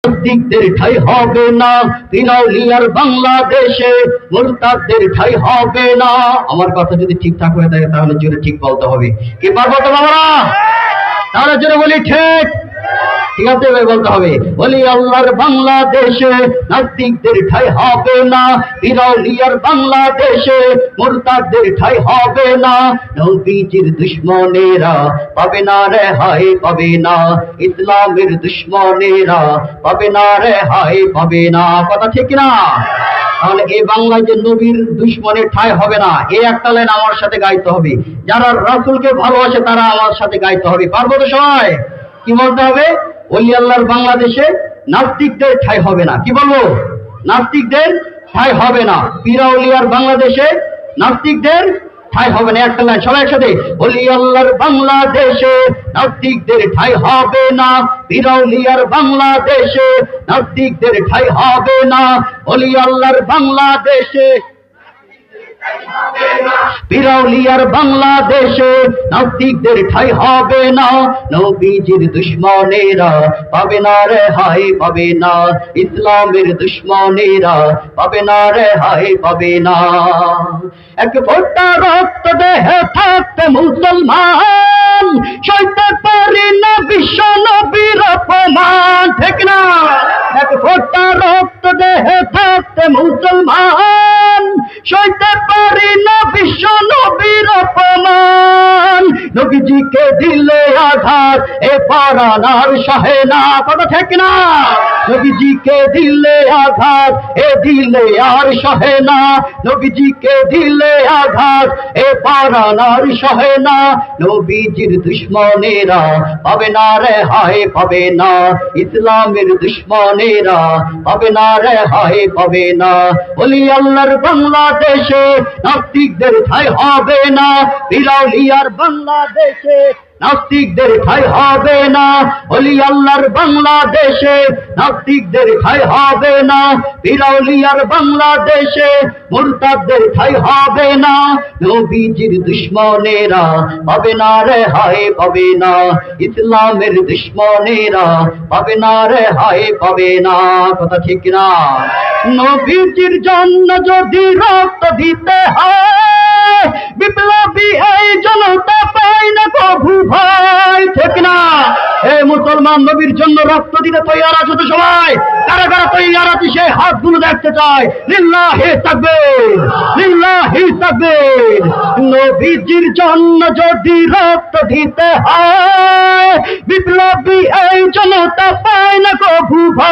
নাস্তিকদের ঠাঁই হবে না বিনাউলিয়ার বাংলাদেশে, মুরতাদদের ঠাঁই হবে না। আমার কথা যদি ঠিকঠাক হয়ে থাকে তাহলে জোরে ঠিক বলতে হবে। কি পারবো তো বাবারা? তাহলে জোরে বলি ঠিক। ঠিক আছে ভাই, বলতে হবে। বলি আল্লাহর বাংলাদেশে নাস্তিকদের ঠাঁই হবে না, বিনাউলিয়ার বাংলাদেশে মুরতাদদের ঠাঁই হবে না। নবীজির দুশমনেরা পাবে না রেহাই, পাবে না। ইসলামের দুশমনেরা পাবে না রেহাই, পাবে না। কথা ঠিক না? তাহলে এই বাংলায় যে নবীর দুশমনের ঠাঁই হবে না, এই একটা লাইন আমার সাথে গাইতে হবে। যারা রাসূলকে ভালোবাসে তারা আমার সাথে গাইতে হবে। পারবো তো সবাই? কি বলতে হবে? ওলি আল্লাহর বাংলাদেশে নাস্তিকদের ঠাঁই হবে না। কি বলবো? নাস্তিকদের ঠাঁই হবে না। পীরাউলিয়ার বাংলাদেশে নাস্তিকদের ঠাঁই হবে না। একটা লাইন সবাই একসাথে। ওলি আল্লাহর বাংলাদেশে নাস্তিকদের ঠাঁই হবে না, পীরাউলিয়ার বাংলাদেশে নাস্তিকদের ঠাঁই হবে না। ওলি আল্লাহর বাংলাদেশে বিরাউলিয়ার বাংলাদেশে নাস্তিকদের ঠাঁই হবে না। নবীজির দুশমনেরা পাবে না রেহাই, পাবে না। ইসলামের দুশমনেরা পাবে না রেহাই, পাবে না। এক ফোঁটা রক্ত দেহে থাকতে মুসলমান সইতে পারি না বিশ্ব নবীর অপমান। ঠিক না? এক ফোঁটা রক্ত দেহে থাকতে মুসলমান সইতে পারি না বিশ্ব নবীর অপমান। নবীজিকে দিলে আঘাত এ পরানার সহে না। কথা ঠিক না? নবীজিকে দিলে আঘাত এ দিলে আর সহে না। নবীজিকে দিলে আঘাত এ পরানার সহে না। নবীজির দুশমনেরা পাবে না রেহাই, পাবে না। ইসলামের দুশমনেরা পাবে না রেহাই, পাবে না। ওলি আল্লাহর বাংলাদেশে নাস্তিকদের ঠাঁই হবে না, বিরাউলিয়ার বাংলাদেশে নাস্তিকদের ঠাঁই হবে না। ওলি আল্লাহর বাংলাদেশে নাস্তিকদের ঠাঁই হবে না, বিরাউলিয়ার বাংলাদেশে মুরতাদদের ঠাঁই হবে না। নবীজির দুশমনেরা পাবে না রেহাই, পাবে না। ইসলামের দুশমনেরা পাবে না রেহাই, পাবে না। কথা ঠিক না? নবীজির জন্য যদি রক্ত দিতে হয়, বিপ্লবী এই জনতা পায় না কভু ভয়। ঠিক না? হে মুসলমান, নবীর জন্য রক্ত দিতে তৈয়ার আছো তো সবাই? কারা কারা তৈয়ার আছে সে হাতগুলো দেখতে চায়। লিল্লাহি তাকবীর, লিল্লাহি তাকবীর। নবীজির জন্য যদি রক্ত দিতে হয়, বিপ্লবী এই জনতা পায় না কভু ভয়।